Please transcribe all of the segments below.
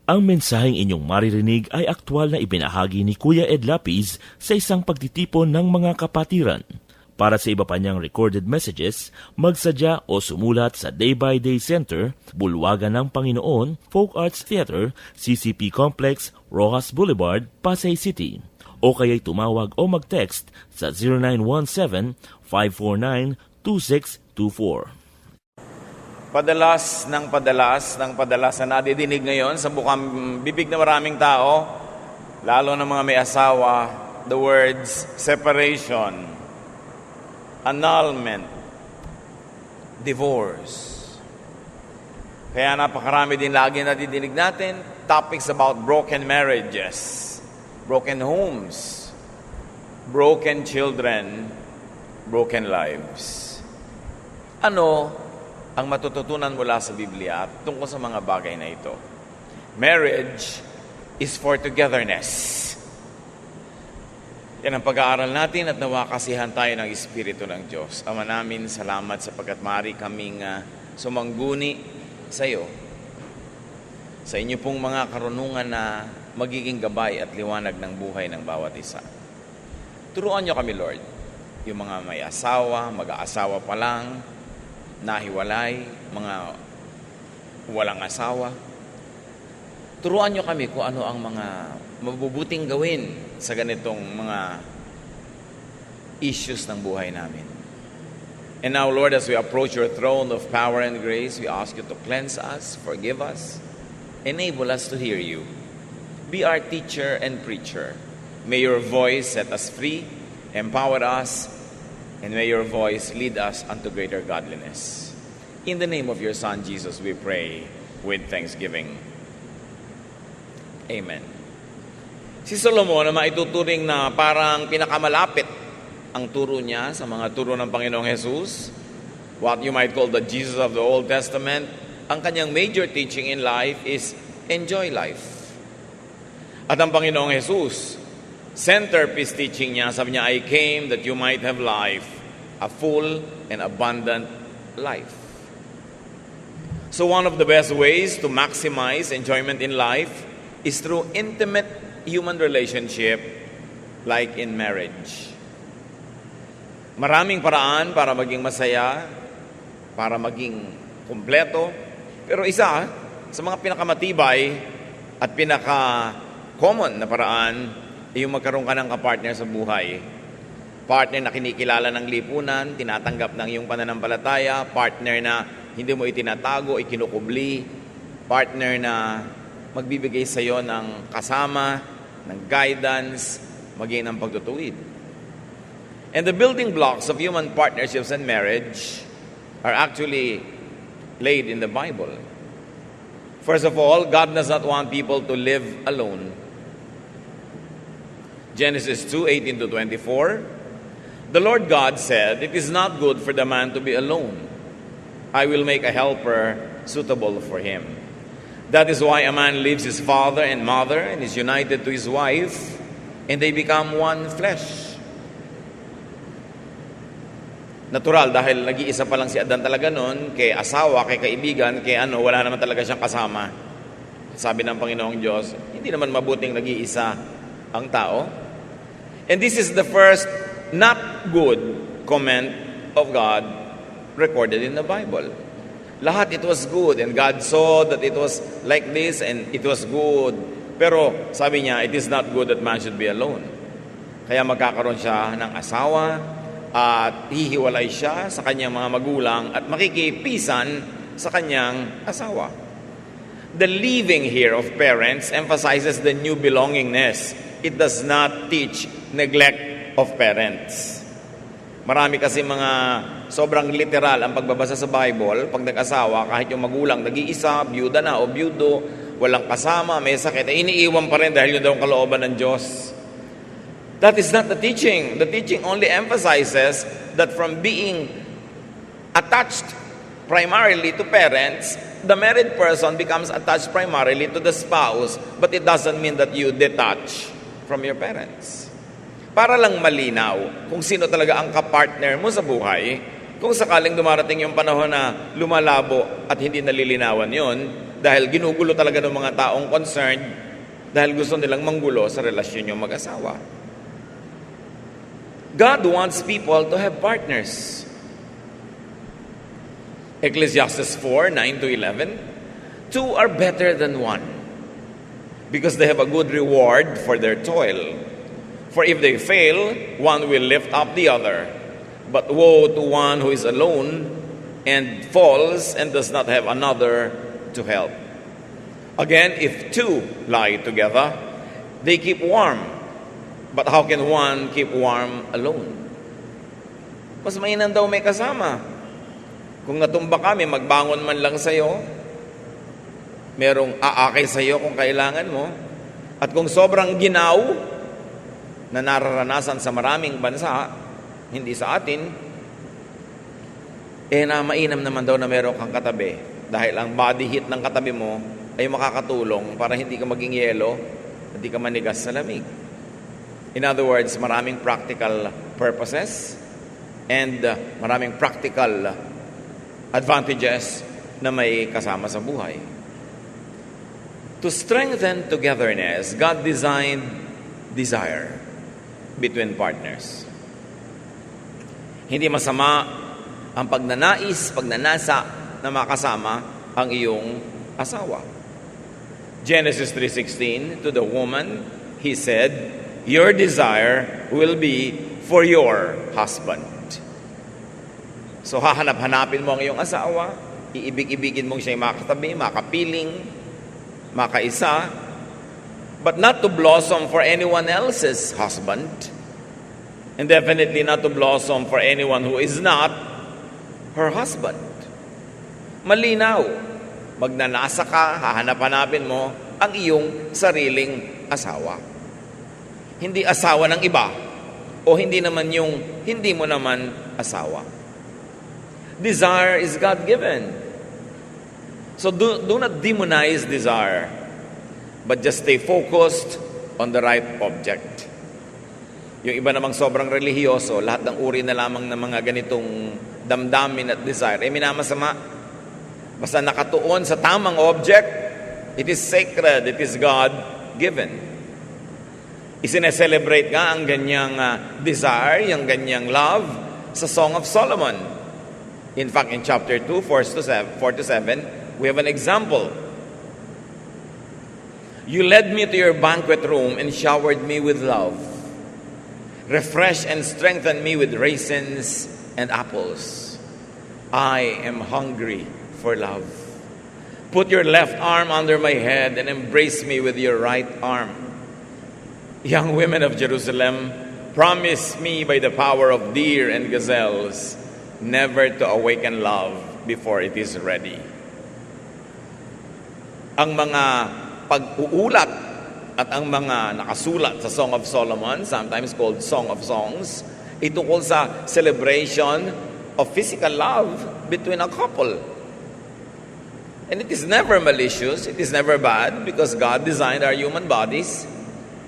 Ang mensaheng inyong maririnig ay aktwal na ibinahagi ni Kuya Ed Lapiz sa isang pagtitipon ng mga kapatiran. Para sa iba pa niyang recorded messages, magsadya o sumulat sa Day by Day Center, Bulwagan ng Panginoon, Folk Arts Theater, CCP Complex, Rojas Boulevard, Pasay City. O kaya'y tumawag o mag-text sa 0917-549-2624. Padalas na nadidinig ngayon sa bukang bibig na maraming tao, lalo na mga may asawa, the words separation, annulment, divorce. Kaya napakarami din lagi nadidinig natin, topics about broken marriages, broken homes, broken children, broken lives. Ano ang matututunan mula sa Biblia tungkol sa mga bagay na ito? Marriage is for togetherness. Yan ang pag-aaral natin at nawakasihan tayo ng Espiritu ng Diyos. Ama namin, salamat sapagkat maaari kaming sumangguni sa iyo. Sa inyo pong mga karunungan na magiging gabay at liwanag ng buhay ng bawat isa. Turuan niyo kami, Lord, yung mga may asawa, mag-aasawa pa lang, nahiwalay, mga walang asawa. Turuan niyo kami kung ano ang mga mabubuting gawin sa ganitong mga issues ng buhay namin. And now, Lord, as we approach your throne of power and grace, we ask you to cleanse us, forgive us, enable us to hear you. Be our teacher and preacher. May your voice set us free, empower us, and may your voice lead us unto greater godliness. In the name of your Son, Jesus, we pray with thanksgiving. Amen. Si Solomon na maituturing na parang pinakamalapit ang turo niya sa mga turo ng Panginoong Jesus, what you might call the Jesus of the Old Testament, ang kanyang major teaching in life is enjoy life. At ang Panginoong Jesus, centerpiece teaching niya, sabi niya, I came that you might have life, a full and abundant life. So one of the best ways to maximize enjoyment in life is through intimate human relationship like in marriage. Maraming paraan para maging masaya, para maging kumpleto, pero isa sa mga pinakamatibay at pinaka-common na paraan ay yung magkaroon ka ng kapartner sa buhay. Partner na kinikilala ng lipunan, tinatanggap ng iyong pananampalataya, partner na hindi mo itinatago, ikinukubli, partner na magbibigay sa iyo ng kasama, ng guidance, maging ng pagtutuwid. And the building blocks of human partnerships and marriage are actually laid in the Bible. First of all, God does not want people to live alone. Genesis 2:18-24, the Lord God said, "It is not good for the man to be alone. I will make a helper suitable for him." That is why a man leaves his father and mother and is united to his wife, and they become one flesh. Natural, dahil nag-iisa pa lang si Adan talaga noon, kay asawa, kay kaibigan, kay wala naman talaga siyang kasama. Sabi ng Panginoong Diyos, hindi naman mabuting nag-iisa ang tao. And this is the first not good comment of God recorded in the Bible. Lahat it was good, and God saw that it was like this and it was good. Pero sabi niya, it is not good that man should be alone. Kaya magkakaroon siya ng asawa at hihiwalay siya sa kanyang mga magulang at makikipisan sa kanyang asawa. The leaving here of parents emphasizes the new belongingness. It does not teach neglect of parents. Marami kasi mga sobrang literal ang pagbabasa sa Bible. Pag nag-asawa, kahit yung magulang nag-iisa, byuda na o byudo, walang kasama, may sakit, iniiwan pa rin dahil yun daw ang kalooban ng Diyos. That is not the teaching. The teaching only emphasizes that from being attached primarily to parents, the married person becomes attached primarily to the spouse, but it doesn't mean that you detach from your parents. Para lang malinaw kung sino talaga ang kapartner mo sa buhay, kung sakaling dumarating yung panahon na lumalabo at hindi nalilinawan yon, dahil ginugulo talaga ng mga taong concerned dahil gusto nilang manggulo sa relasyon yung mag-asawa. God wants people to have partners. Ecclesiastes 4:9-11, two are better than one, because they have a good reward for their toil. For if they fail, one will lift up the other. But woe to one who is alone and falls and does not have another to help. Again, if two lie together, they keep warm. But how can one keep warm alone? Mas mainam daw may kasama. Kung natumba kami, magbangon man lang sa'yo. Merong aakay sa'yo kung kailangan mo. At kung sobrang ginaw na nararanasan sa maraming bansa, hindi sa atin, na mainam naman daw na meron kang katabi. Dahil ang body heat ng katabi mo ay makakatulong para hindi ka maging yelo, hindi ka manigas sa lamig. In other words, maraming practical purposes and maraming practical advantages na may kasama sa buhay. To strengthen togetherness, God designed desire between partners. Hindi masama ang pagnanais, pagnanasa na makasama ang iyong asawa. Genesis 3:16, to the woman, he said, your desire will be for your husband. So hahanap-hanapin mo ang iyong asawa, iibig-ibigin mong siya makatabi, makapiling, makaisa, but not to blossom for anyone else's husband, and definitely not to blossom for anyone who is not her husband. Malinaw, magnanasa ka, hahanap-hanapin mo ang iyong sariling asawa. Hindi asawa ng iba, o hindi naman yung hindi mo naman asawa. Desire is God-given. So do not demonize desire, but just stay focused on the right object. Yung iba namang sobrang relihiyoso, lahat ng uri na lamang ng mga ganitong damdamin at desire, minamasama. Basta nakatuon sa tamang object, it is sacred, it is God-given. Isineselebrate nga ang ganyang desire, yung ganyang love sa Song of Solomon. In fact, in chapter 2, 4-7, we have an example. You led me to your banquet room and showered me with love. Refresh and strengthen me with raisins and apples. I am hungry for love. Put your left arm under my head and embrace me with your right arm. Young women of Jerusalem, promise me by the power of deer and gazelles, never to awaken love before it is ready. Ang mga pag-uulat at ang mga nakasulat sa Song of Solomon, sometimes called Song of Songs, ito tungkol sa celebration of physical love between a couple. And it is never malicious, it is never bad, because God designed our human bodies,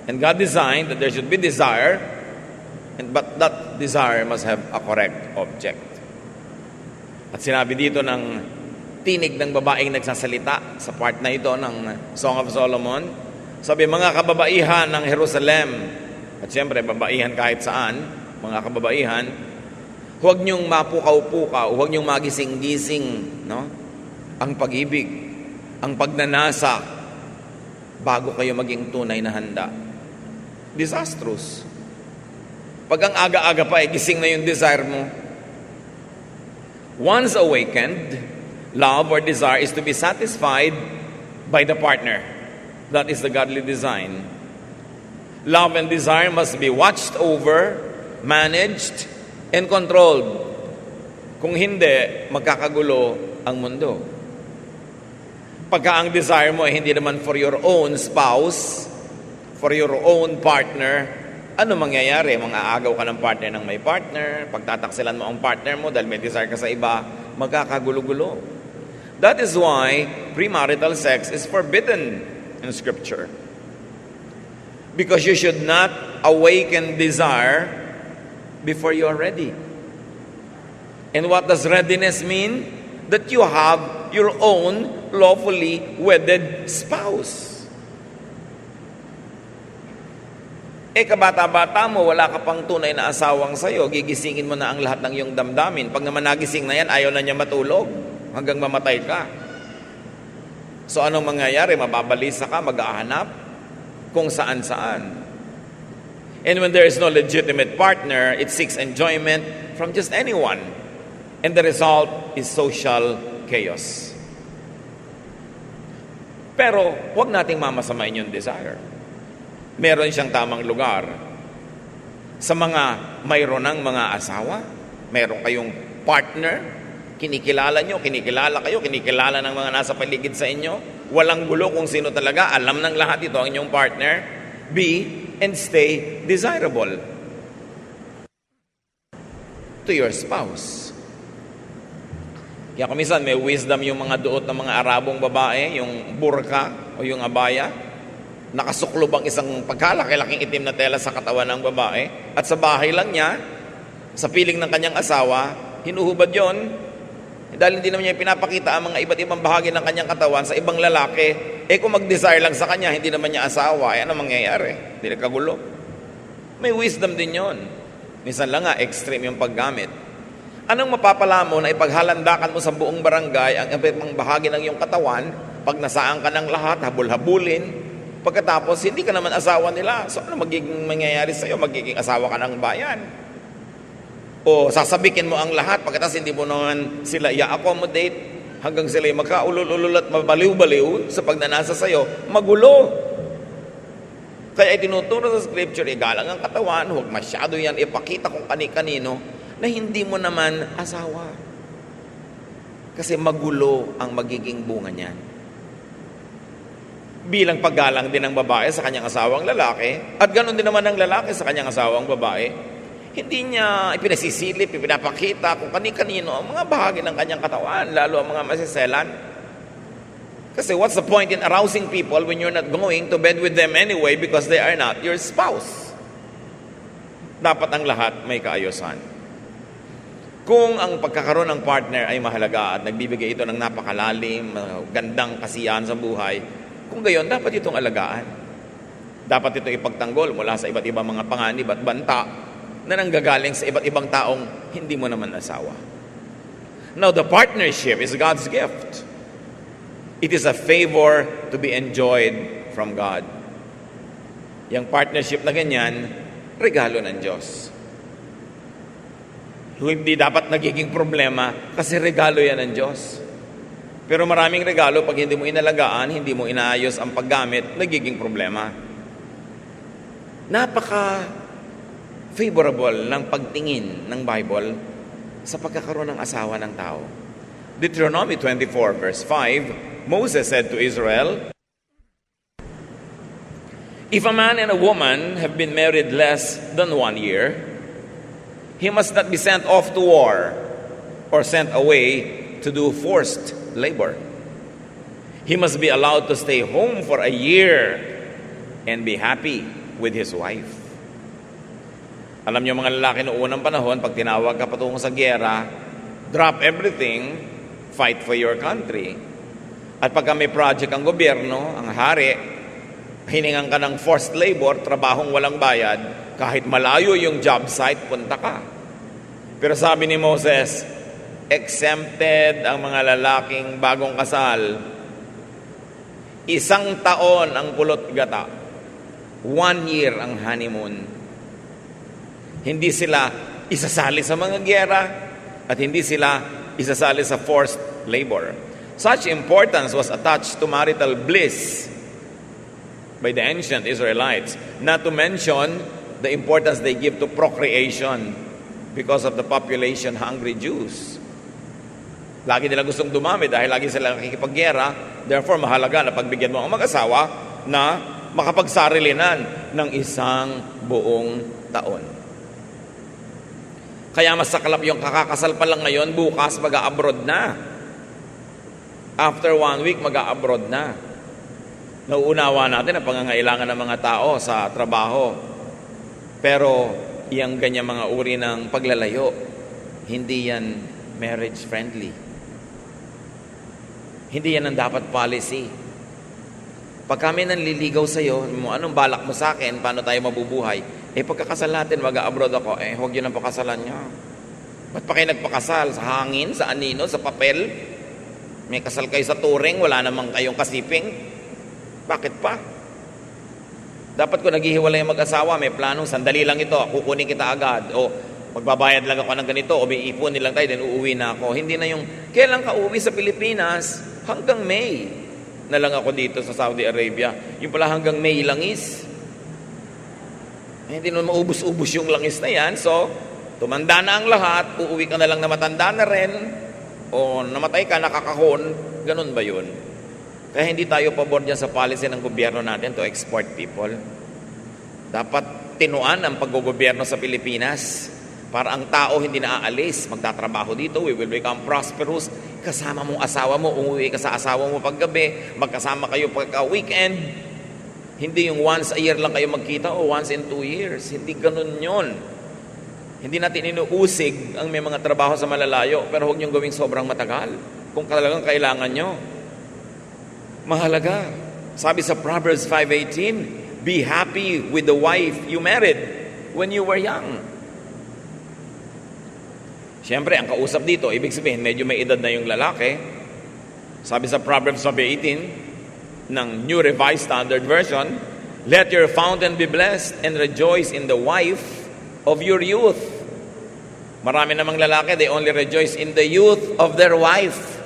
and God designed that there should be desire, but that desire must have a correct object. At sinabi dito ng tinig ng babaeng nagsasalita sa part na ito ng Song of Solomon, sabi, mga kababaihan ng Jerusalem, at siyempre babaihan kahit saan, mga kababaihan, huwag niyong mapukaw-pukaw, huwag niyong magising-gising, no? Ang pag-ibig, ang pagnanasa, bago kayo maging tunay na handa. Disastrous. Pag ang aga-aga pa, gising na yung desire mo. Once awakened, love or desire is to be satisfied by the partner. That is the godly design. Love and desire must be watched over, managed, and controlled. Kung hindi, magkakagulo ang mundo. Pagka ang desire mo ay hindi naman for your own spouse, for your own partner, ano mangyayari? Mang-aagaw ka ng partner ng may partner, pagtataksilan mo ang partner mo dahil may desire ka sa iba, magkakagulo-gulo. That is why premarital sex is forbidden in Scripture. Because you should not awaken desire before you are ready. And what does readiness mean? that you have your own lawfully wedded spouse. Kabata-bata mo, wala ka pang tunay na asawang sa'yo, gigisingin mo na ang lahat ng iyong damdamin. Pag naman nagising na yan, ayaw na niya matulog hanggang mamatay ka. So anong mangyayari? Mababalisa ka, mag-ahanap kung saan-saan. And when there is no legitimate partner, it seeks enjoyment from just anyone. And the result is social chaos. Pero huwag nating mamasamain yung desire. Meron siyang tamang lugar. Sa mga mayroon ng mga asawa, meron kayong partner, kinikilala nyo, kinikilala kayo, kinikilala ng mga nasa paligid sa inyo, walang gulo kung sino talaga, alam ng lahat ito ang inyong partner, be and stay desirable to your spouse. Kaya kumisan may wisdom yung mga duot ng mga Arabong babae, yung burka o yung abaya, nakasuklob ang isang pagkalaki-laking itim na tela sa katawan ng babae at sa bahay lang niya, sa piling ng kanyang asawa, hinuhubad yon dahil hindi naman niya pinapakita ang mga iba't ibang bahagi ng kanyang katawan sa ibang lalaki. Kung mag-desire lang sa kanya, hindi naman niya asawa, ano mangyayari? Hindi nagkagulo. May wisdom din yon. Minsan lang nga, extreme yung paggamit. Anong mapapala mo na ipaghalandakan mo sa buong barangay ang ibang bahagi ng iyong katawan, pag nasaan ka ng lahat, habol-habulin, pagkatapos, hindi ka naman asawa nila. So, ano magiging mangyayari sa'yo? Magiging asawa ka ng bayan. O sasabikin mo ang lahat, pagkatapos hindi mo naman sila i-accommodate hanggang sila magkaulul-ulul at mabaliw-baliw sa pagnanasa sa'yo, magulo. Kaya itinuturo sa scripture, igalang ang katawan, huwag masyado yan ipakita kung kani-kanino na hindi mo naman asawa. Kasi magulo ang magiging bunga niyan. Bilang paggalang din ng babae sa kanyang asawang lalaki, at ganoon din naman ng lalaki sa kanyang asawang babae, hindi niya ipinasisilip, ipinapakita kung kani-kanino ang mga bahagi ng kanyang katawan, lalo ang mga masiselan. Kasi what's the point in arousing people when you're not going to bed with them anyway because they are not your spouse? Dapat ang lahat may kaayusan. Kung ang pagkakaroon ng partner ay mahalaga at nagbibigay ito ng napakalalim, gandang kasiyahan sa buhay, kung gayon, dapat itong alagaan. Dapat ito ipagtanggol mula sa iba't ibang mga panganib at banta na nanggagaling sa iba't ibang taong hindi mo naman asawa. Now, the partnership is God's gift. It is a favor to be enjoyed from God. Yung partnership na ganyan, regalo ng Diyos. Hindi dapat nagiging problema kasi regalo yan ng Diyos. Pero maraming regalo, pag hindi mo inalagaan, hindi mo inaayos ang paggamit, nagiging problema. Napaka-favorable ng pagtingin ng Bible sa pagkakaroon ng asawa ng tao. Deuteronomy 24 verse 5, Moses said to Israel, "If a man and a woman have been married less than 1 year, he must not be sent off to war or sent away to do forced labor. He must be allowed to stay home for a year and be happy with his wife." Alam niyo mga lalaki noong unang panahon, pag tinawag ka patungo sa giyera, drop everything, fight for your country. At pagka may project ang gobyerno, ang hari, hiningan ka ng forced labor, trabahong walang bayad, kahit malayo yung job site, punta ka. Pero sabi ni Moses, exempted ang mga lalaking bagong kasal. 1 taon ang pulot gata. 1 year ang honeymoon. Hindi sila isasali sa mga giyera at hindi sila isasali sa forced labor. Such importance was attached to marital bliss by the ancient Israelites, not to mention the importance they give to procreation because of the population-hungry Jews. Lagi nila gustong dumami dahil lagi sila nakikipaggera. Therefore, mahalaga na pagbigyan mo ang mag-asawa na makapagsarilinan ng 1 buong taon. Kaya mas saklap yung kakakasal pa lang ngayon, bukas mag-a-abroad na. After 1 week, mag-a-abroad na. Nauunawa natin ang pangangailangan ng mga tao sa trabaho. Pero, yung ganyan mga uri ng paglalayo, hindi yan marriage-friendly. Hindi yan ang dapat policy. Pag kami nanliligaw sa'yo, anong balak mo sa akin, paano tayo mabubuhay? Pagkakasal natin, mag-abroad ako, huwag yun ang pakasalan niyo. Ba't pa kayo nagpakasal? Sa hangin, sa anino, sa papel? May kasal kayo sa turing, wala namang kayong kasiping? Bakit pa? Dapat ko naghihiwalay ang mag-asawa, may planong, sandali lang ito, kukunin kita agad, o magbabayad lang ako ng ganito, o may ipunin lang tayo, then uuwi na ako. Hindi na yung, kailan ka uuwi sa Pilipinas? Hanggang May na lang ako dito sa Saudi Arabia. Yung pala hanggang May langis. Hindi naman maubos-ubos yung langis na yan, so tumanda na ang lahat, uuwi ka na lang na matanda na rin, o namatay ka, nakakahon, ganun ba yun? Kaya hindi tayo pabor dyan sa policy ng gobyerno natin to export people. Dapat tinuan ang paggogobyerno sa Pilipinas para ang tao hindi na aalis, magtatrabaho dito, we will become prosperous, kasama mong asawa mo, umuwi ka sa asawa mo paggabi, magkasama kayo pagka-weekend, hindi yung once a year lang kayo magkita o once in 2 years, hindi ganun yun. Hindi natin inuusig ang may mga trabaho sa malalayo, pero huwag niyong gawing sobrang matagal kung talagang kailangan nyo. Mahalaga. Sabi sa Proverbs 5:18, be happy with the wife you married when you were young. Siyempre, ang kausap dito, ibig sabihin, medyo may edad na yung lalaki. Sabi sa Proverbs 5:18 ng New Revised Standard Version, let your fountain be blessed and rejoice in the wife of your youth. Marami namang lalaki, they only rejoice in the youth of their wife.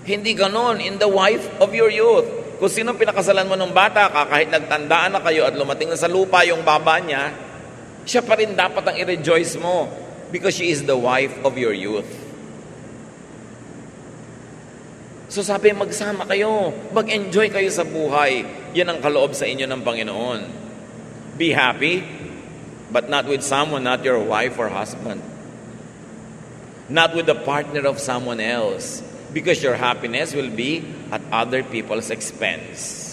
Hindi ganon, in the wife of your youth. Kung sino pinakasalan mo ng bata ka, kahit nagtandaan na kayo at lumating na sa lupa yung baba niya, siya pa rin dapat ang i-rejoice mo because she is the wife of your youth. So sabi, magsama kayo, mag-enjoy kayo sa buhay. Yan ang kaloob sa inyo ng Panginoon. Be happy, but not with someone, not your wife or husband. Not with the partner of someone else. Because your happiness will be at other people's expense.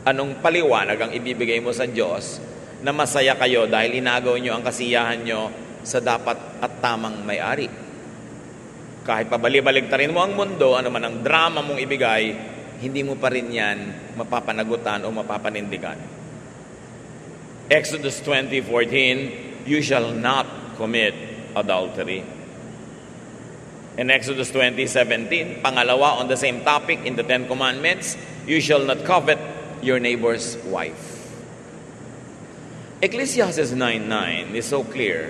Anong paliwanag ang ibibigay mo sa Diyos na masaya kayo dahil inagaw nyo ang kasiyahan nyo sa dapat at tamang may-ari? Kahit pabali-baligtarin mo ang mundo, ano man ang drama mong ibigay, hindi mo pa rin yan mapapanagutan o mapapanindigan. Exodus 20:14, you shall not commit adultery. In Exodus 20:17, pangalawa on the same topic in the 10 Commandments, you shall not covet your neighbor's wife. Ecclesiastes 9:9 is so clear.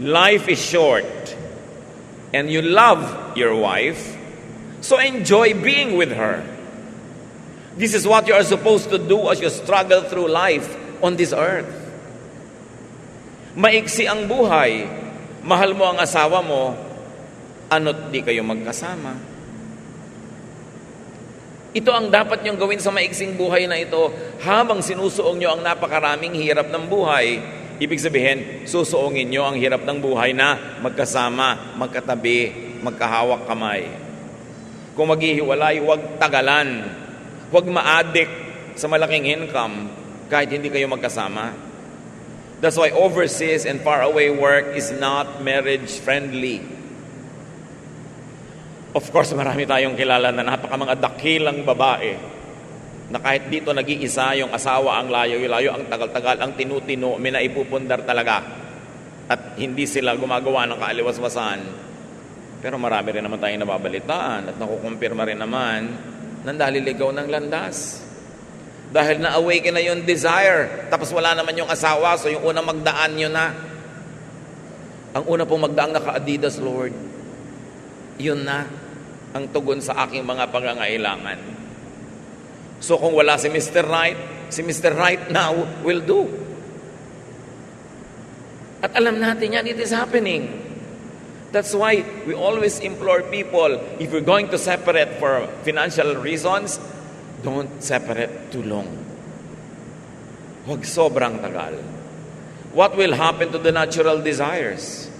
Life is short, and you love your wife, so enjoy being with her. This is what you are supposed to do as you struggle through life on this earth. Maiksi ang buhay, mahal mo ang asawa mo, ano't di kayo magkasama. Ito ang dapat niyong gawin sa maiksing buhay na ito habang sinusuong niyo ang napakaraming hirap ng buhay. Ibig sabihin, susuongin niyo ang hirap ng buhay na magkasama, magkatabi, magkahawak kamay. Kung maghihiwalay, huwag tagalan. Huwag ma-addict sa malaking income kahit hindi kayo magkasama. That's why overseas and faraway work is not marriage friendly. Of course, marami tayong kilala na mga dakilang babae na kahit dito nag-iisa yung asawa ang layo-layo, ang tagal-tagal, ang tinutino, may naipupundar talaga. At hindi sila gumagawa ng kaaliwas-wasan. Pero marami rin naman tayong nababalitaan at nakukumpirma rin naman na naliligaw ng landas. Dahil na-awaken na yung desire, tapos wala naman yung asawa, so yung unang magdaan nyo na. Ang una pong magdaang naka-Adidas, Lord, yun na ang tugon sa aking mga pangangailangan. So kung wala si Mr. Right, si Mr. Right now will do. At alam natin yan, it is happening. That's why we always implore people, if you're going to separate for financial reasons, don't separate too long. Huwag sobrang tagal. What will happen to the natural desires?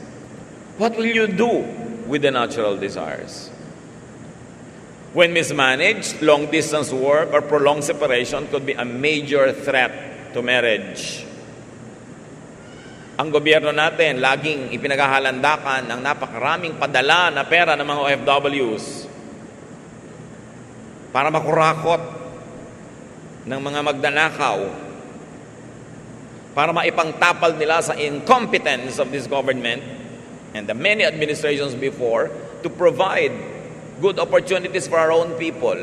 What will you do with the natural desires? When mismanaged, long-distance work or prolonged separation could be a major threat to marriage. Ang gobyerno natin, laging ipinaghahalandakan ang napakaraming padala na pera ng mga OFWs. para makurakot ng mga magdanakaw, para maipangtapal nila sa incompetence of this government and the many administrations before to provide good opportunities for our own people.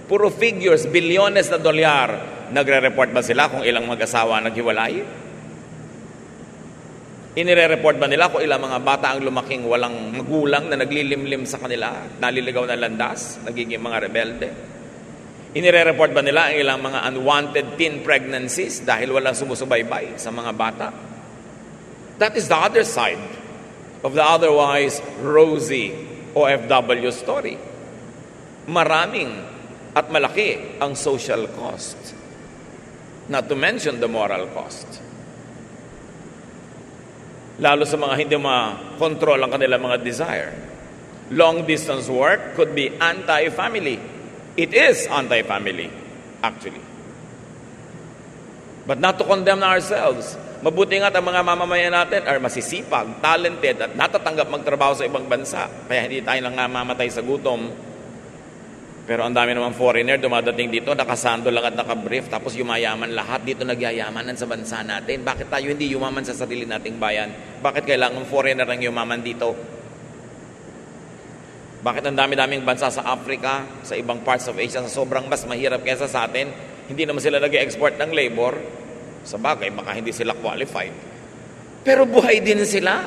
Puro figures, bilyones na dolyar. Nagre-report ba sila kung ilang mag-asawa naghiwalay? Inire-report ba nila kung ilang mga bata ang lumaking walang magulang na naglilimlim sa kanila, naliligaw na landas, nagiging mga rebelde? Inire-report ba nila ang ilang mga unwanted teen pregnancies dahil walang sumusubaybay sa mga bata? That is the other side of the otherwise rosy OFW story. Maraming at malaki ang social cost. Not to mention the moral cost. Lalo sa mga hindi ma-control ang kanilang mga desire. Long distance work could be anti-family. It is anti-family, actually. But not to condemn ourselves. Mabuti nga ang mga mamamayan natin are masisipag, talented, at natatanggap magtrabaho sa ibang bansa. Kaya hindi tayo lang mamatay sa gutom. Pero ang dami naman foreigner dumadating dito, nakasando lang at nakabrief, tapos yumayaman lahat. Dito nagyayamanan sa bansa natin. Bakit tayo hindi yumaman sa sarili nating bayan? Bakit kailangan foreigner ang yumaman dito? Bakit ang dami-daming bansa sa Africa, sa ibang parts of Asia, sa sobrang mas mahirap kaysa sa atin, hindi naman sila nag-export ng labor? Sa bagay, baka hindi sila qualified. Pero buhay din sila.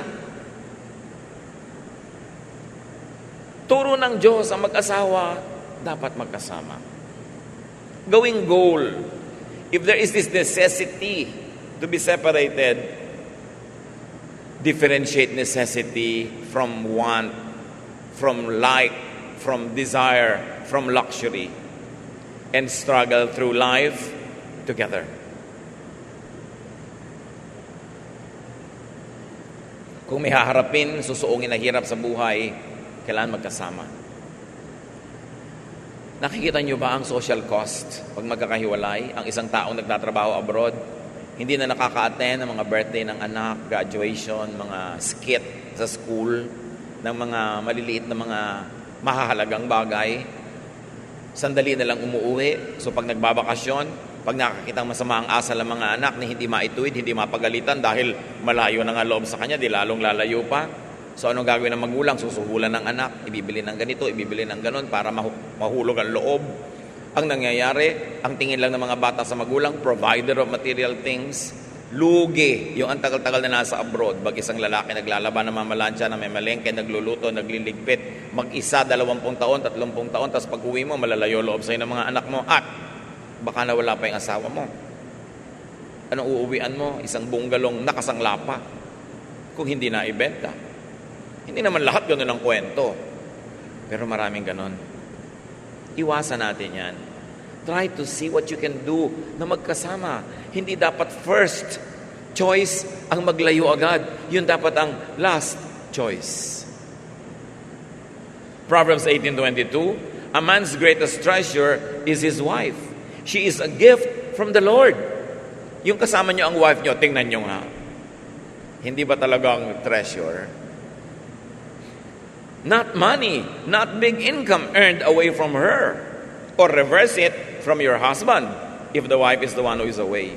Turo ng Diyos ang mag-asawa, dapat magkasama. Gawing goal. If there is this necessity to be separated, differentiate necessity from want, from like, from desire, from luxury, and struggle through life together. Kung may haharapin, susuungin na hirap sa buhay, kailangan magkasama. Nakikita nyo ba ang social cost pag magkakahiwalay? Ang isang taong nagtatrabaho abroad, hindi na nakaka-attend ng mga birthday ng anak, graduation, mga skit sa school, ng mga maliliit na mga mahahalagang bagay. Sandali na lang umuuwi. So pag nagbabakasyon, pag nakakita masama ang asal ng mga anak na hindi maituwid, hindi mapagalitan dahil malayo na nga loob sa kanya, di lalong lalayo pa. So anong gagawin ng magulang? Susuhulan ng anak, ibibili ng ganito, ibibili ng ganon para mahulog ang loob. Ang nangyayari, ang tingin lang ng mga bata sa magulang, provider of material things, lugi, yung ang tagal-tagal na nasa abroad, bag isang lalaki naglalaban ng mamalansya na may malengke, nagluluto, nagliligpit, mag-isa, 20 taon, 30 taon, tapos pag uwi mo, malalayo loob sa'yo ng mga anak mo, at baka nawala pa yung asawa mo. Anong uuwian mo? Isang bunggalong nakasangla pa kung hindi na ibenta. Hindi naman lahat ganun ang kwento. Pero maraming ganun. Iwasan natin yan. Try to see what you can do na magkasama. Hindi dapat first choice ang maglayo agad. Yun dapat ang last choice. Proverbs 18:22, a man's greatest treasure is his wife. She is a gift from the Lord. Yung kasama nyo ang wife nyo, tingnan nyo nga. Hindi ba talagang treasure? Not money, not big income earned away from her. Or reverse it, from your husband, if the wife is the one who is away.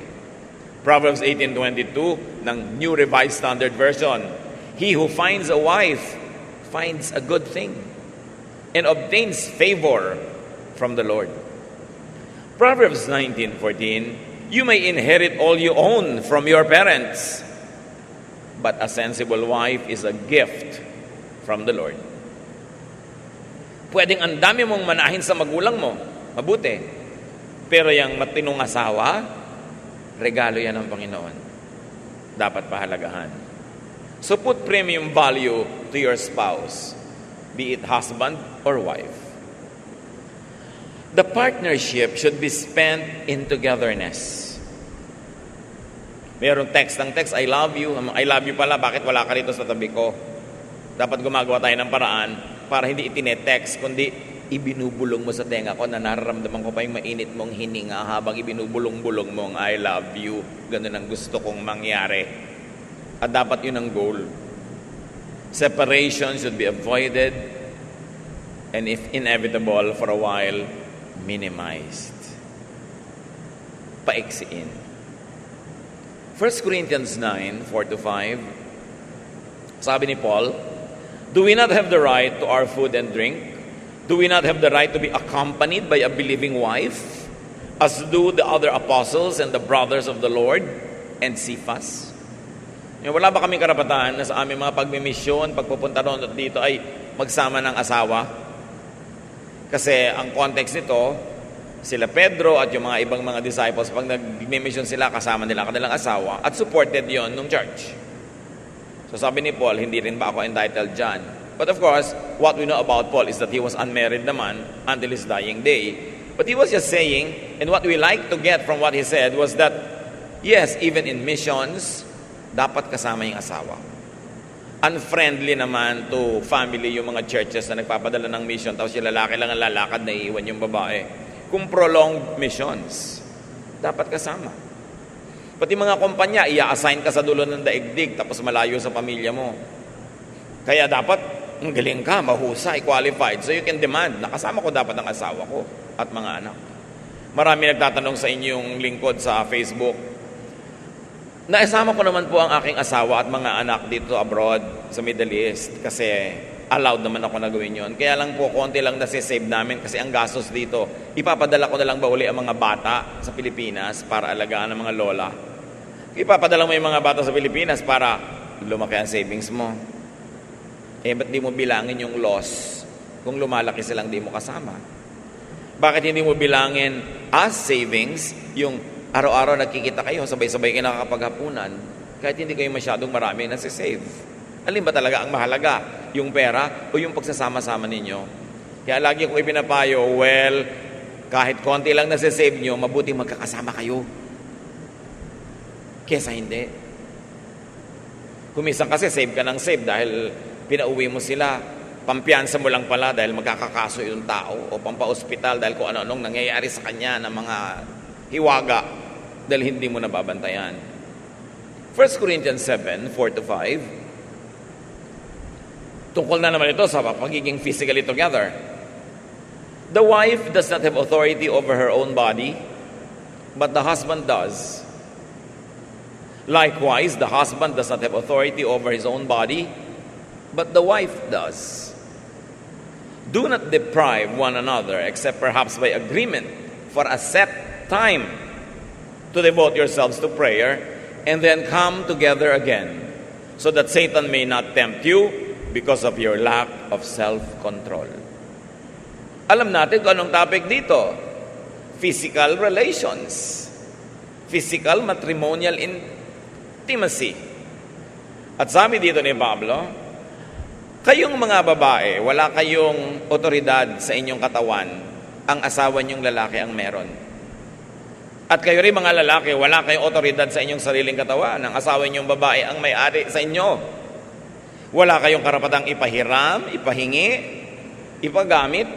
Proverbs 18:22 ng New Revised Standard Version. He who finds a wife finds a good thing and obtains favor from the Lord. Proverbs 19:14, you may inherit all you own from your parents, but a sensible wife is a gift from the Lord. Pwedeng ang dami mong manahin sa magulang mo, mabuti. Pero yung matinong asawa, regalo yan ng Panginoon. Dapat pahalagahan. So put premium value to your spouse, be it husband or wife. The partnership should be spent in togetherness. Mayroong text, I love you. I love you pala, bakit wala ka rito sa tabi ko? Dapat gumagawa tayo ng paraan para hindi itinetext, kundi ibinubulong mo sa tenga ko na nararamdaman ko pa yung mainit mong hininga habang ibinubulong-bulong mong I love you. Ganun ang gusto kong mangyari. At dapat yun ang goal. Separation should be avoided, and if inevitable for a while, minimized. Paiksiin. 1 Corinthians 9:4-5, sabi ni Paul, "Do we not have the right to our food and drink? Do we not have the right to be accompanied by a believing wife, as do the other apostles and the brothers of the Lord and Cephas?" Wala ba kaming karapatan na sa aming mga pagmimisyon, pagpupunta doon at dito ay magsama ng asawa? Kasi ang context nito, sila Pedro at yung mga ibang mga disciples, pag nag-mission sila, kasama nila kanilang asawa at supported yon ng church. So sabi ni Paul, hindi rin ba ako entitled dyan? But of course, what we know about Paul is that he was unmarried naman until his dying day. But he was just saying, and what we like to get from what he said was that, yes, even in missions, dapat kasama yung asawa. Unfriendly naman to family yung mga churches na nagpapadala ng mission, tapos yung lalaki lang ang lalakad na iiwan yung babae. Kung prolonged missions, dapat kasama. Pati mga kumpanya, i-assign ka sa dulo ng daigdig tapos malayo sa pamilya mo. Kaya dapat, ang galing ka, mahusay, qualified. So you can demand, nakasama ko dapat ang asawa ko at mga anak. Marami nagtatanong sa inyong lingkod sa Facebook, naisama ko naman po ang aking asawa at mga anak dito abroad sa Middle East kasi allowed naman ako na gawin yun. Kaya lang po, konti lang nasi-save namin kasi ang gastos dito, ipapadala ko na lang ba uli ang mga bata sa Pilipinas para alagaan ang mga lola? Ipapadala mo yung mga bata sa Pilipinas para lumaki ang savings mo. Ba't di mo bilangin yung loss kung lumalaki silang di mo kasama? Bakit hindi mo bilangin as savings yung araw-araw nagkikita kayo, sabay-sabay kayo nakakapaghapunan, kahit hindi kayo masyadong marami nasi-save? Alin ba talaga ang mahalaga? Yung pera o yung pagsasama-sama ninyo? Kaya lagi kong ipinapayo, kahit konti lang nasa-save nyo, mabuting magkakasama kayo. Kesa hindi. Kumisan kasi save ka ng save dahil pinauwi mo sila. Pampiyansa mo lang pala dahil magkakakaso yung tao o pampa-ospital dahil kung ano-anong nangyayari sa kanya ng mga hiwaga dahil hindi mo nababantayan. 1 Corinthians 7:4-5, tungkol na naman ito sa pagiging physically together. The wife does not have authority over her own body, but the husband does. Likewise, the husband does not have authority over his own body, but the wife does. Do not deprive one another, except perhaps by agreement, for a set time to devote yourselves to prayer, and then come together again, so that Satan may not tempt you because of your lack of self-control. Alam natin kung anong topic dito. Physical relations. Physical matrimonial intimacy. At sabi dito ni Pablo, kayong mga babae, wala kayong otoridad sa inyong katawan, ang asawa niyong lalaki ang meron. At kayo rin mga lalaki, wala kayong otoridad sa inyong sariling katawan, ang asawa niyong babae ang may-ari sa inyo. Wala kayong karapatang ipahiram, ipahingi, ipagamit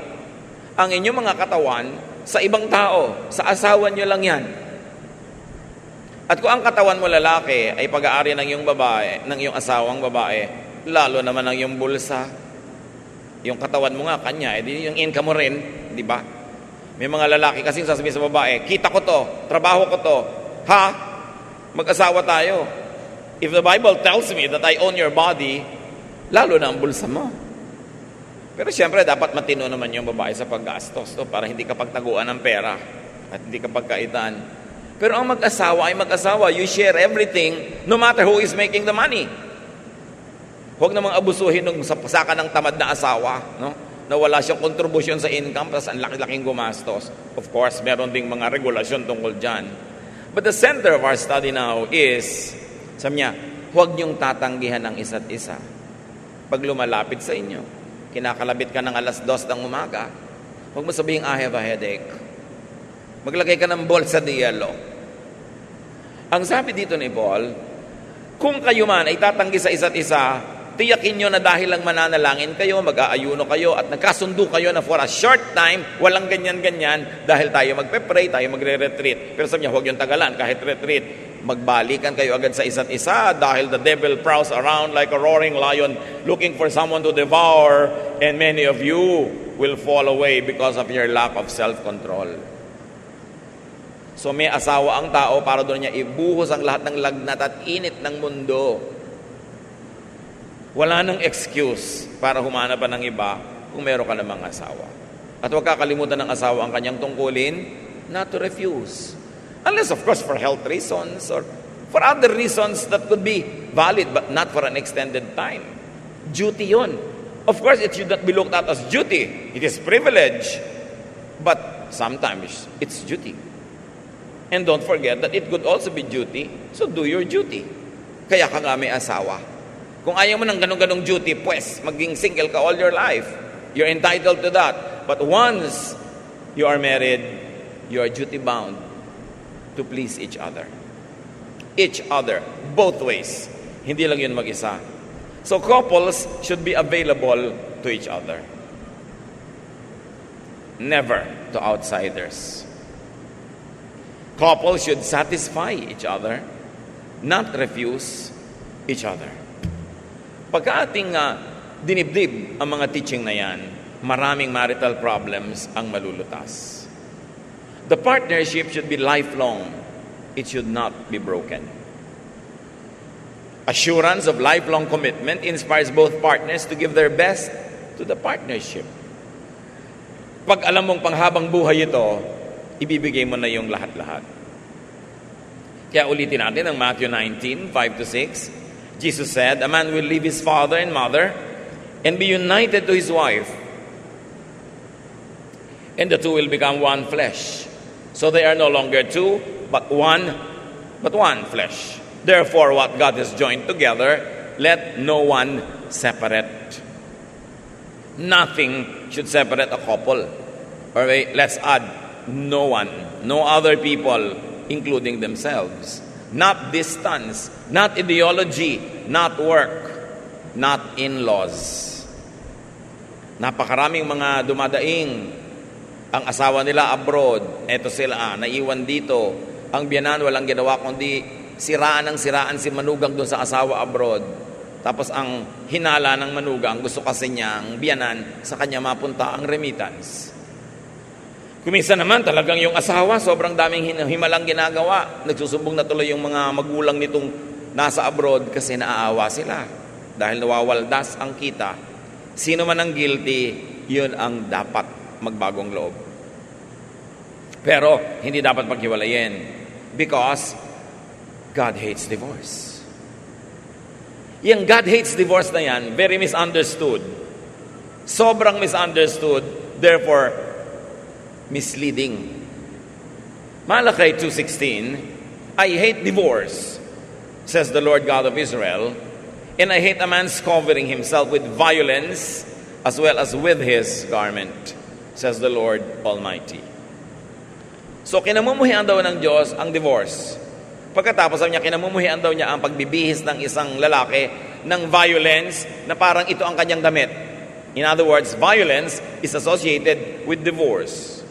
ang inyong mga katawan sa ibang tao. Sa asawa nyo lang yan. At kung ang katawan mo lalaki ay pag-aari ng iyong babae, ng iyong asawang babae, lalo naman ang iyong bulsa, yung katawan mo nga kanya, edi yung income mo rin, di ba? May mga lalaki kasing sasabihin sa babae, kita ko to, trabaho ko to, ha? Mag-asawa tayo. If the Bible tells me that I own your body, lalo na ang bulsa mo. Pero siyempre, dapat matino naman yung babae sa paggastos para hindi ka pagtaguan ng pera at hindi ka pagkaitan. Pero ang mag-asawa ay mag-asawa. You share everything no matter who is making the money. Huwag namang abusuhin ng saka ng tamad na asawa, no? Na wala siyang contribution sa income tapos ang laki-laking gumastos. Of course, meron ding mga regulasyon tungkol dyan. But the center of our study now is, sabi niya, huwag niyong tatanggihan ang isa't isa. Pag lumalapit sa inyo, kinakalabit ka ng 2:00 ng umaga, huwag mo sabihin, I have a headache. Maglagay ka ng bolsa de yelo. Ang sabi dito ni Paul, kung kayo man ay tatanggi sa isa't isa, tiyakin nyo na dahil lang mananalangin kayo, mag-aayuno kayo, at nagkasundo kayo na for a short time, walang ganyan-ganyan, dahil tayo magpe-pray, tayo magre-retreat. Pero sabi niya, huwag yung tagalan, kahit retreat. Magbalikan kayo agad sa isa't isa dahil the devil prowls around like a roaring lion looking for someone to devour, and many of you will fall away because of your lack of self-control. So may asawa ang tao para doon niya ibuhos ang lahat ng lagnat at init ng mundo. Wala nang excuse para humanap pa ng iba kung meron ka namang asawa. At huwag kakalimutan ng asawa ang kanyang tungkulin, not to refuse. Unless of course for health reasons or for other reasons that could be valid but not for an extended time. Duty yun. Of course, it should not be looked at as duty. It is privilege. But sometimes, it's duty. And don't forget that it could also be duty, so do your duty. Kaya ka nga may asawa. Kung ayaw mo ng ganong-ganong duty, pues, maging single ka all your life. You're entitled to that. But once you are married, you are duty-bound to please each other. Each other, both ways. Hindi lang yun mag-isa. So couples should be available to each other. Never to outsiders. Couples should satisfy each other, not refuse each other. Pagka ating dinibdib ang mga teaching na yan, maraming marital problems ang malulutas. The partnership should be lifelong. It should not be broken. Assurance of lifelong commitment inspires both partners to give their best to the partnership. Pag alam mong panghabang buhay ito, ibibigay mo na yung lahat-lahat. Kaya ulitin natin ang Matthew 19:5-6. Jesus said, "A man will leave his father and mother and be united to his wife, and the two will become one flesh. So they are no longer two, but one flesh. Therefore, what God has joined together, let no one separate." Nothing should separate a couple. Or let's add, no one, no other people, including themselves. Not distance, not ideology, not work, not in-laws. Napakaraming mga dumadaing. Ang asawa nila abroad, eto sila, naiwan dito. Ang biyanan walang ginawa kundi siraan si manugang doon sa asawa abroad. Tapos ang hinala ng manugang, gusto kasi niya ang biyanan, sa kanya mapunta ang remittance. Kuminsan naman talagang yung asawa, sobrang daming himalang ginagawa. Nagsusumbong na tuloy yung mga magulang nitong nasa abroad kasi naaawa sila. Dahil nawawaldas ang kita. Sino man ang guilty, yun ang dapat magbagong loob. Pero hindi dapat paghiwalayin. Because God hates divorce. Yung God hates divorce na yan, very misunderstood. Sobrang misunderstood, therefore, misleading. Malachi 2:16, "I hate divorce, says the Lord God of Israel, and I hate a man's covering himself with violence as well as with his garment, says the Lord Almighty." So, kinamumuhian daw ng Diyos ang divorce. Pagkatapos sabi niya, kinamumuhian daw niya ang pagbibihis ng isang lalaki ng violence na parang ito ang kanyang damit. In other words, violence is associated with divorce.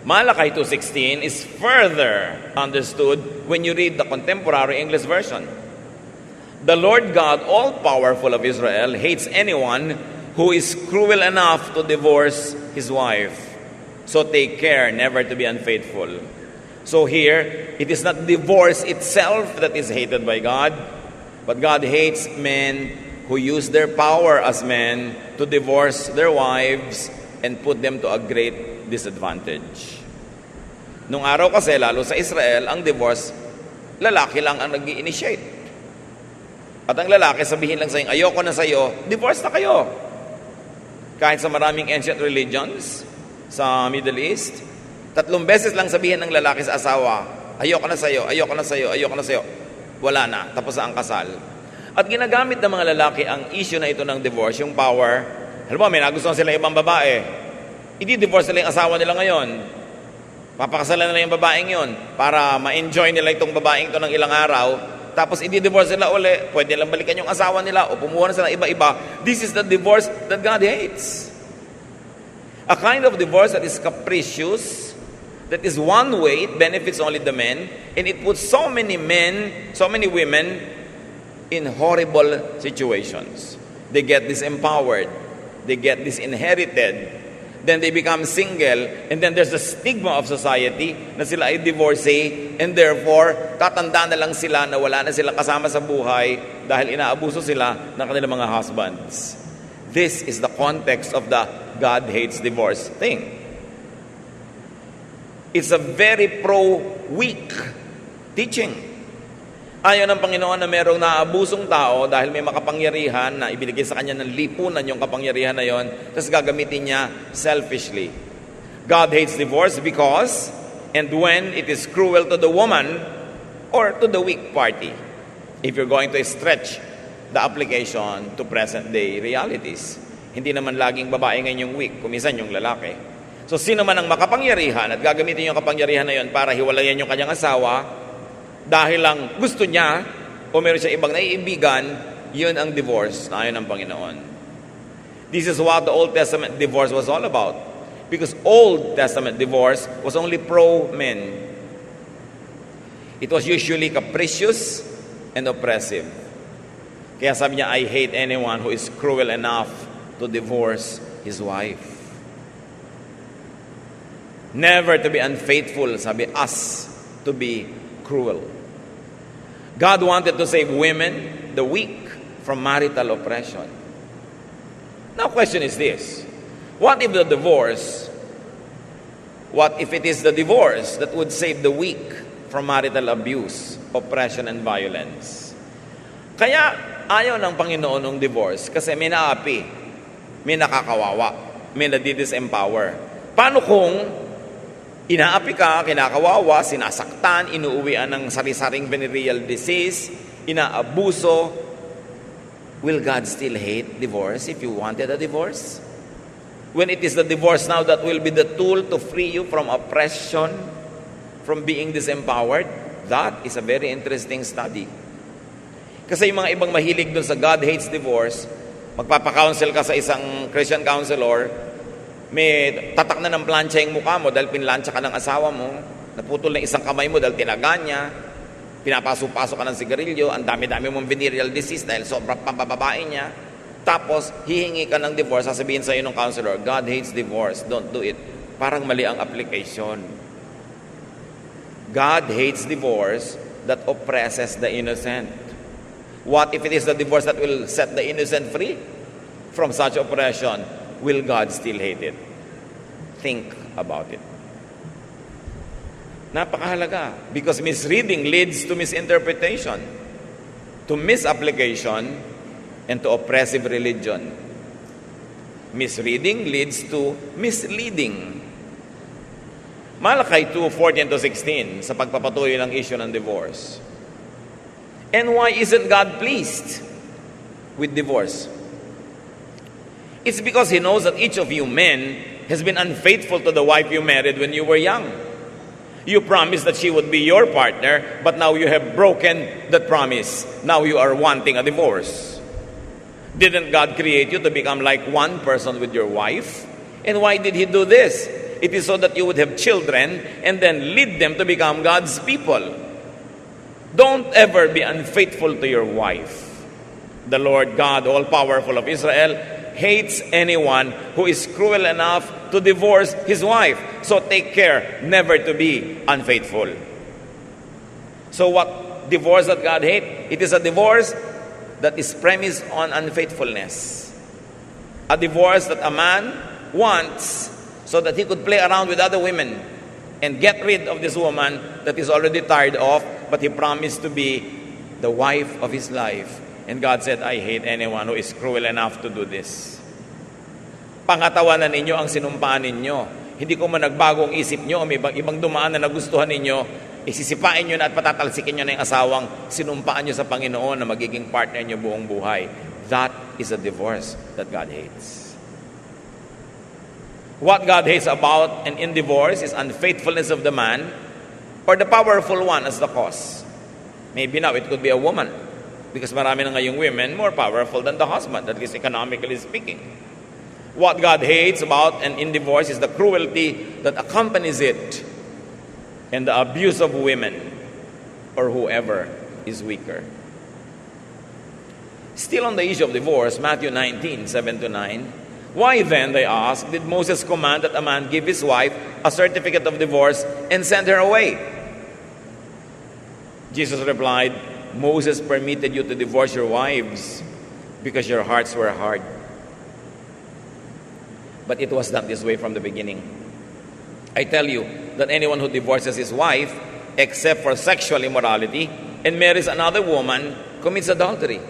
Malachi 2:16 is further understood when you read the contemporary English version. "The Lord God, all-powerful of Israel, hates anyone who is cruel enough to divorce his wife. So take care never to be unfaithful." So here, it is not divorce itself that is hated by God, but God hates men who use their power as men to divorce their wives and put them to a great disadvantage. Nung araw kasi, lalo sa Israel, ang divorce, lalaki lang ang nag-i-initiate. At ang lalaki, sabihin lang sa'yo, ayoko na sa'yo, divorce na kayo. Kahit sa maraming ancient religions sa Middle East, 3 beses lang sabihin ng lalaki sa asawa, ayoko na sa'yo, ayoko na sa'yo, ayoko na sa'yo. Wala na, tapos na ang kasal. At ginagamit ng mga lalaki ang issue na ito ng divorce, yung power. Halimbawa, may nagustuhan sila ibang babae. I-divorce nila yung asawa nila ngayon. Papakasalan nila yung babaeng yun para ma-enjoy nila itong babaeng ito ng ilang araw. Tapos i-divorce nila uli. Pwede nilang balikan yung asawa nila o pumuha na sila iba-iba. This is the divorce that God hates. A kind of divorce that is capricious, that is one way, it benefits only the men, and it puts so many men, so many women in horrible situations. They get disempowered. they get disinherited, then they become single, and then there's the stigma of society na sila ay divorcee, and therefore, tatanda na lang sila na wala na sila kasama sa buhay dahil inaabuso sila ng kanilang mga husbands. This is the context of the God hates divorce thing. It's a very pro-weak teaching. Ayaw ng Panginoon na merong naabusong tao dahil may makapangyarihan na ibinigay sa kanya ng lipunan yung kapangyarihan na yon, tapos gagamitin niya selfishly. God hates divorce because and when it is cruel to the woman or to the weak party. If you're going to stretch the application to present-day realities. Hindi naman laging babae ngayon yung weak, kuminsan yung lalaki. So sino man ang makapangyarihan at gagamitin yung kapangyarihan na yon para hiwalayan yung kanyang asawa, dahil lang gusto niya o meron siya ibang naiibigan, yun ang divorce na ayon ng Panginoon. This is what the Old Testament divorce was all about. Because Old Testament divorce was only pro-men. It was usually capricious and oppressive. Kaya sabi niya, I hate anyone who is cruel enough to divorce his wife. Never to be unfaithful, sabi, us to be cruel. God wanted to save women, the weak, from marital oppression. Now, question is this. What if it is the divorce that would save the weak from marital abuse, oppression, and violence? Kaya ayaw ng Panginoon ng divorce kasi may naapi, may nakakawawa, may nadi-disempower. Paano kung inaapi ka, kinakawawa, sinasaktan, inuuwian ng sari-saring venereal disease, inaabuso? Will God still hate divorce if you wanted a divorce? When it is the divorce now that will be the tool to free you from oppression, from being disempowered, that is a very interesting study. Kasi yung mga ibang mahilig dun sa God hates divorce, magpapakounsel ka sa isang Christian counselor, may tatak na ng plancha yung mukha mo dahil pinlansya ka ng asawa mo, naputol na isang kamay mo dahil tinaga niya, pinapaso-paso ka ng sigarilyo, ang dami-dami mong venereal disease dahil sobrang pambababae niya, tapos hihingi ka ng divorce, sasabihin sa iyo ng counselor, God hates divorce, don't do it. Parang mali ang application. God hates divorce that oppresses the innocent. What if it is the divorce that will set the innocent free from such oppression? Will God still hate it? Think about it. Napakahalaga. Because misreading leads to misinterpretation, to misapplication, and to oppressive religion. Misreading leads to misleading. Malakay 2:14-16 sa pagpapatuloy ng issue ng divorce. And why isn't God pleased with divorce? It's because He knows that each of you men has been unfaithful to the wife you married when you were young. You promised that she would be your partner, but now you have broken that promise. Now you are wanting a divorce. Didn't God create you to become like one person with your wife? And why did He do this? It is so that you would have children and then lead them to become God's people. Don't ever be unfaithful to your wife. The Lord God, all-powerful of Israel, hates anyone who is cruel enough to divorce his wife. So take care never to be unfaithful. So what divorce that God hates? It is a divorce that is premised on unfaithfulness. A divorce that a man wants so that he could play around with other women and get rid of this woman that is already tired of, but he promised to be the wife of his life. And God said, I hate anyone who is cruel enough to do this. Pangatawanan ninyo ang sinumpaan ninyo. Hindi ko man nagbago ang isip nyo o may ibang dumaan na nagustuhan ninyo, isisipain nyo na at patatalsikin nyo na yung asawang sinumpaan nyo sa Panginoon na magiging partner nyo buong buhay. That is a divorce that God hates. What God hates about and in divorce is unfaithfulness of the man or the powerful one as the cause. Maybe now it could be a woman because marami na ngayong women more powerful than the husband, at least economically speaking. What God hates about and in divorce is the cruelty that accompanies it and the abuse of women or whoever is weaker. Still on the issue of divorce, Matthew 19:7-9, Why then, they asked, did Moses command that a man give his wife a certificate of divorce and send her away? Jesus replied, Moses permitted you to divorce your wives because your hearts were hard. But it was not this way from the beginning. I tell you that anyone who divorces his wife, except for sexual immorality, and marries another woman, commits adultery.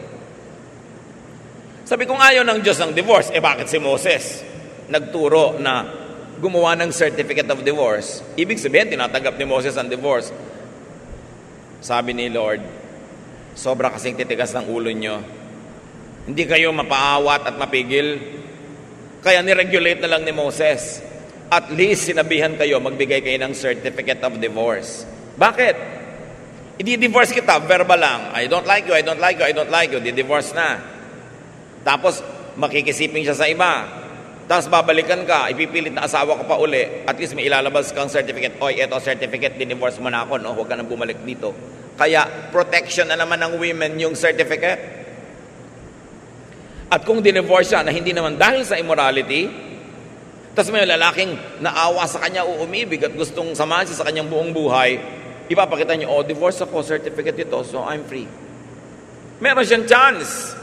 Sabi, kung ayaw ng Diyos ng divorce, bakit si Moses nagturo na gumawa ng certificate of divorce? Ibig sabihin, tinatanggap ni Moses ang divorce. Sabi ni Lord, sobra kasing titigas ng ulo nyo. Hindi kayo mapaawat at mapigil. Kaya niregulate na lang ni Moses. At least sinabihan kayo, magbigay kayo ng certificate of divorce. Bakit? I-divorce kita, verbal lang. I don't like you, I don't like you, I don't like you. Di-divorce na. Tapos, makikisiping siya sa iba. Tapos babalikan ka, ipipilit na asawa ko pa uli. At least may ilalabas kang certificate. Oy, eto certificate, dinivorce mo na ako, no? Huwag ka nang bumalik dito. Kaya, protection na naman ng women yung certificate. At kung dinivorce siya na hindi naman dahil sa immorality, tapos may lalaking naawa sa kanya o umibig at gustong samahan siya sa kanyang buong buhay, ipapakita niyo, oh, divorce ako, certificate ito, so I'm free. Meron siyang chance.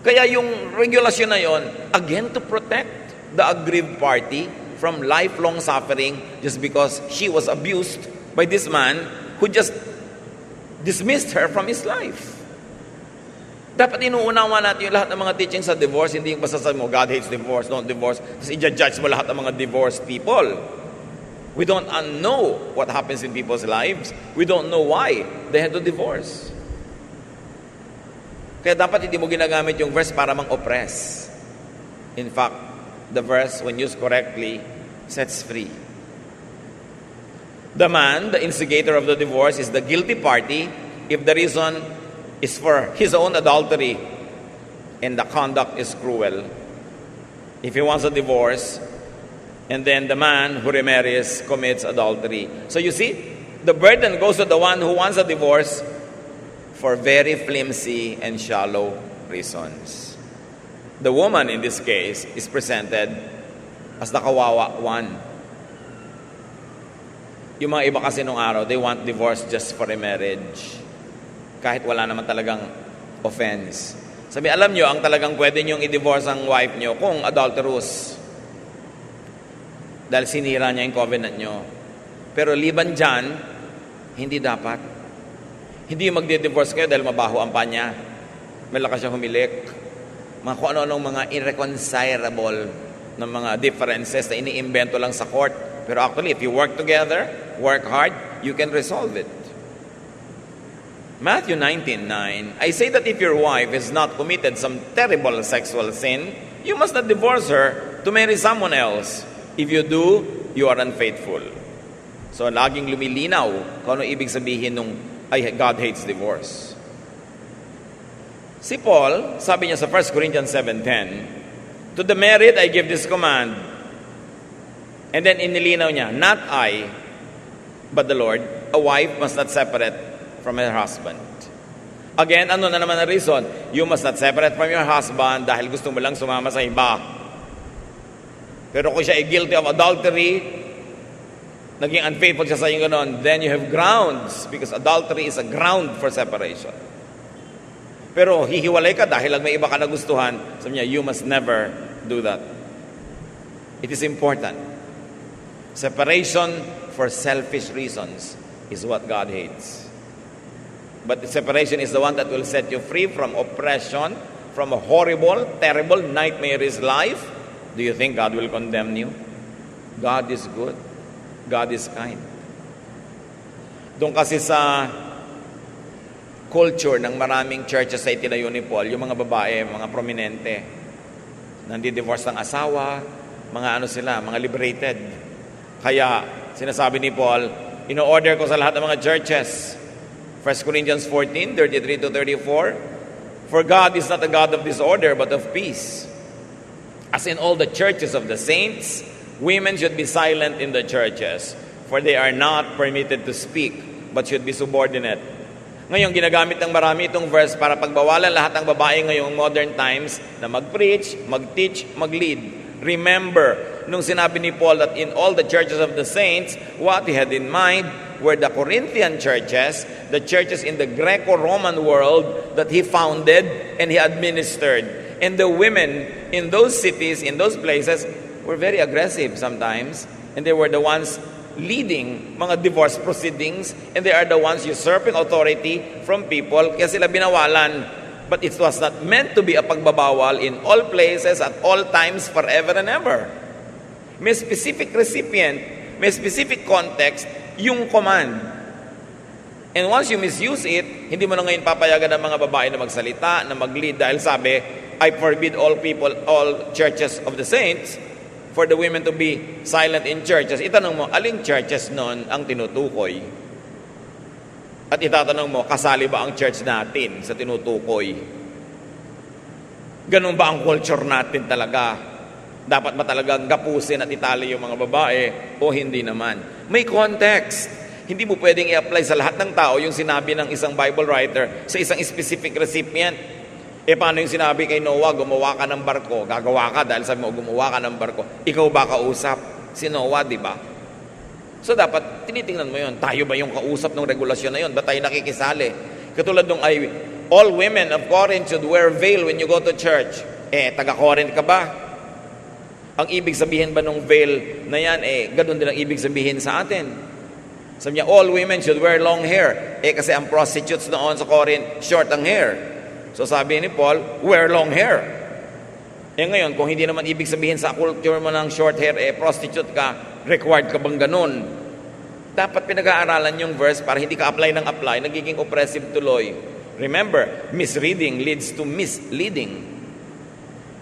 Kaya yung regulasyon na yon, again to protect the aggrieved party from lifelong suffering just because she was abused by this man who just dismissed her from his life. Dapat inuunawa natin yung lahat ng mga teachings sa divorce, hindi yung basta sabi mo, God hates divorce, don't divorce. Tapos i-judge mo lahat ng mga divorced people. We don't know what happens in people's lives. We don't know why they had to divorce. Kaya dapat hindi mo ginagamit yung verse para mang-oppress. In fact, the verse, when used correctly, sets free. The man, the instigator of the divorce, is the guilty party if the reason is for his own adultery and the conduct is cruel. If he wants a divorce, and then the man who remarries commits adultery. So you see, the burden goes to the one who wants a divorce for very flimsy and shallow reasons. The woman in this case is presented as the kawawa one. Yung mga iba kasi nung araw, they want divorce just for a marriage. Kahit wala naman talagang offense. Sabi, alam nyo, ang talagang pwede nyong i-divorce ang wife nyo kung adulterous. Dahil sinira niya yung covenant nyo. Pero liban dyan, hindi dapat. Hindi magdi-divorce kayo dahil mabaho ang panya. Malakas siya humilik. Mga kung ano-anong mga irreconcilable na mga differences na iniimbento lang sa court. Pero actually, if you work together, work hard, you can resolve it. Matthew 19:9, I say that if your wife has not committed some terrible sexual sin, you must not divorce her to marry someone else. If you do, you are unfaithful. So, laging lumilinaw kung ano ibig sabihin nung God hates divorce. Si Paul, sabi niya sa 1 Corinthians 7:10, to the married I give this command. And then inilinaw niya, not I, but the Lord, a wife must not separate from her husband. Again, ano na naman ang reason? You must not separate from your husband dahil gusto mo lang sumama sa iba. Pero kung siya ay guilty of adultery, naging unfaithful siya sa iyo ganon, then you have grounds because adultery is a ground for separation. Pero hihiwalay ka dahil lang may iba ka nagustuhan, sabi niya, you must never do that. It is important. Separation for selfish reasons is what God hates. But the separation is the one that will set you free from oppression, from a horrible, terrible, nightmarish life. Do you think God will condemn you? God is good. God is kind. Doon kasi sa culture ng maraming churches sa itinayo ni Paul, yung mga babae, mga prominente, nandi-divorce ng asawa, mga ano sila, mga liberated. Kaya, sinasabi ni Paul, ino-order ko sa lahat ng mga churches, 1 Corinthians 14:33-34, for God is not a God of disorder, but of peace. As in all the churches of the saints, women should be silent in the churches, for they are not permitted to speak, but should be subordinate. Ngayon, ginagamit ng marami itong verse para pagbawalan lahat ng babae ngayong modern times na mag-preach, mag-teach, mag-lead. Remember, nung sinabi ni Paul that in all the churches of the saints, what he had in mind were the Corinthian churches, the churches in the Greco-Roman world that he founded and he administered. And the women in those cities, in those places, were very aggressive sometimes. And they were the ones leading mga divorce proceedings, and they are the ones usurping authority from people, kaya sila binawalan. But it was not meant to be a pagbabawal in all places, at all times, forever and ever. May specific recipient, may specific context, yung command. And once you misuse it, hindi mo na ngayon papayagan ng mga babae na magsalita, na mag-lead, dahil sabi, I forbid all people, all churches of the saints, for the women to be silent in churches. Itanong mo, aling churches nun ang tinutukoy? At itatanong mo, kasali ba ang church natin sa tinutukoy? Ganun ba ang culture natin talaga? Dapat ba talagang gapusin at itali yung mga babae o hindi naman? May context. Hindi mo pwedeng i-apply sa lahat ng tao yung sinabi ng isang Bible writer sa isang specific recipient. Paano yung sinabi kay Noah, gumawa ka ng barko, gagawa ka dahil sabi mo, gumawa ka ng barko. Ikaw ba kausap? Si Noah, di ba? So dapat, tinitingnan mo yun. Tayo ba yung kausap ng regulasyon na yun? Ba tayo nakikisali? Katulad nung all women of Corinth should wear veil when you go to church. Taga-Corinth ka ba? Ang ibig sabihin ba nung veil na yan, ganun din ang ibig sabihin sa atin. Sabi niya, all women should wear long hair. Kasi ang prostitutes noon sa Corinth, short ang hair. So sabi ni Paul, wear long hair. Ngayon, kung hindi naman ibig sabihin sa culture mo ng short hair, prostitute ka, required ka bang ganun? Dapat pinag-aaralan yung verse para hindi ka apply ng apply, nagiging oppressive tuloy. Remember, misreading leads to misleading.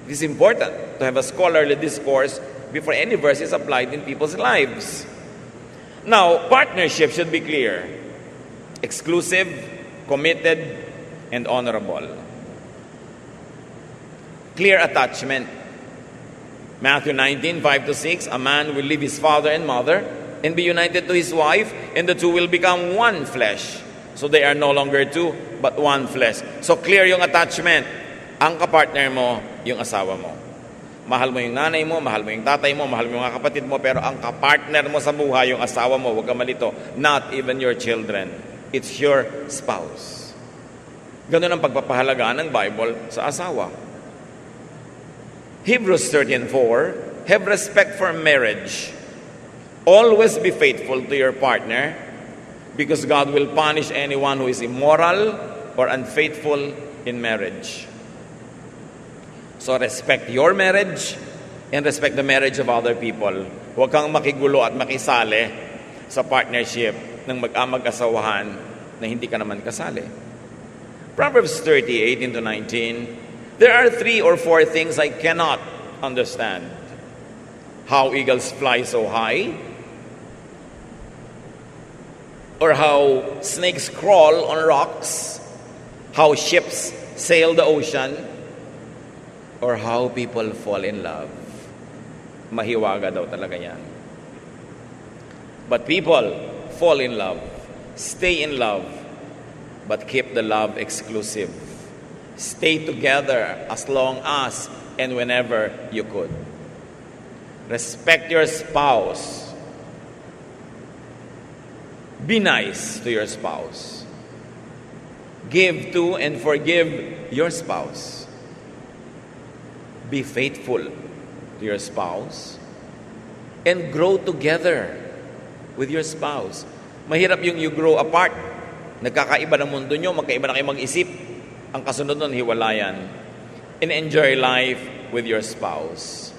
It is important to have a scholarly discourse before any verse is applied in people's lives. Now, partnership should be clear, exclusive, committed, and honorable. Clear attachment. Matthew 19:5-6, a man will leave his father and mother and be united to his wife, and the two will become one flesh. So they are no longer two, but one flesh. So clear yung attachment. Ang kapartner mo, yung asawa mo. Mahal mo yung nanay mo, mahal mo yung tatay mo, mahal mo yung mga kapatid mo, pero ang kapartner mo sa buhay, yung asawa mo, huwag ka malito. Not even your children. It's your spouse. Ganun ang pagpapahalagaan ng Bible sa asawa. Hebrews 13:4, have respect for marriage. Always be faithful to your partner, because God will punish anyone who is immoral or unfaithful in marriage. So respect your marriage and respect the marriage of other people. Huwag kang makigulo at makisali sa partnership ng mag-asawahan na hindi ka naman kasali. Proverbs 30:18-19, there are 3 or 4 things I cannot understand. How eagles fly so high, or how snakes crawl on rocks, how ships sail the ocean, or how people fall in love. Mahiwaga daw talaga yan. But people fall in love, stay in love, but keep the love exclusive. Stay together as long as and whenever you could. Respect your spouse. Be nice to your spouse. Give to and forgive your spouse. Be faithful to your spouse. And grow together with your spouse. Mahirap yung you grow apart. Nagkakaiba ng mundo nyo, magkaiba na kayo mag-isip. Ang kasunod nun, hiwalayan. And enjoy life with your spouse.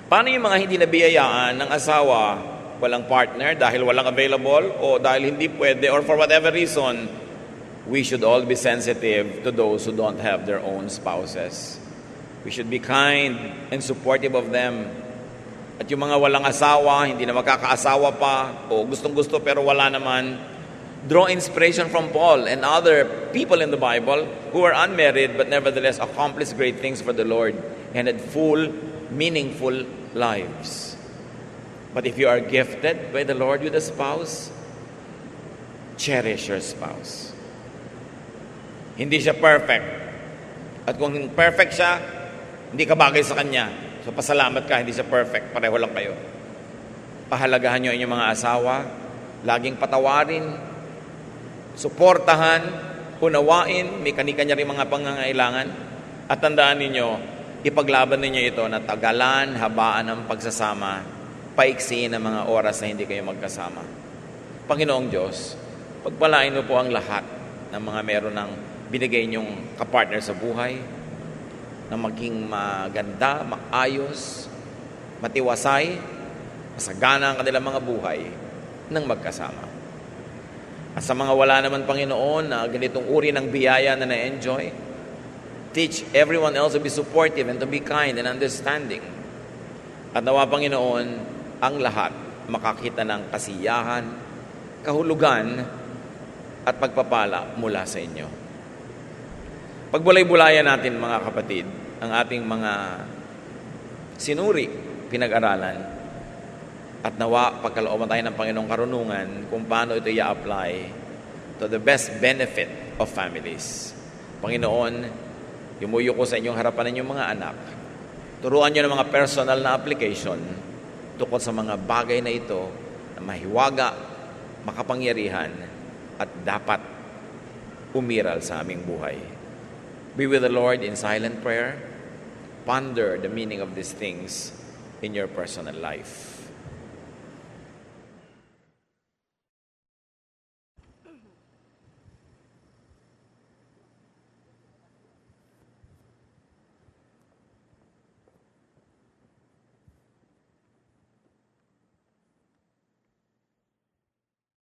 Paano yung mga hindi nabiyayaan ng asawa, walang partner dahil walang available o dahil hindi pwede or for whatever reason? We should all be sensitive to those who don't have their own spouses. We should be kind and supportive of them. At yung mga walang asawa, hindi na makakaasawa pa o gustong-gusto pero wala naman, draw inspiration from Paul and other people in the Bible who are unmarried but nevertheless accomplished great things for the Lord and had full, meaningful lives. But if you are gifted by the Lord with a spouse, cherish your spouse. Hindi siya perfect. At kung perfect siya, hindi ka bagay sa kanya. So pasalamat ka, hindi siya perfect. Pareho lang kayo. Pahalagahan niyo inyong mga asawa. Laging patawarin. Suportahan. Unawain. May kanya-kanya rin mga pangangailangan. At tandaan ninyo, ipaglaban ninyo ito na tagalan, habaan ng pagsasama, paiksiin ang mga oras na hindi kayo magkasama. Panginoong Diyos, pagpalain mo po ang lahat ng mga meron ng binigay niyong kapartner sa buhay, na maging maganda, maayos, matiwasay, masagana ang kanilang mga buhay ng magkasama. At sa mga wala naman, Panginoon, na ganitong uri ng biyaya na na-enjoy, teach everyone else to be supportive and to be kind and understanding. At nawa, Panginoon, ang lahat makakita ng kasiyahan, kahulugan, at pagpapala mula sa inyo. Pagbulay-bulayan natin, mga kapatid, ang ating mga sinuri, pinag-aralan, at nawa, pagkalooban tayo ng Panginoong karunungan kung paano ito i-apply to the best benefit of families. Panginoon, yumuyo ko sa inyong harapan ng inyong mga anak. Turuan nyo ng mga personal na application tungkol sa mga bagay na ito na mahiwaga, makapangyarihan, at dapat umiral sa aming buhay. Be with the Lord in silent prayer. Ponder the meaning of these things in your personal life.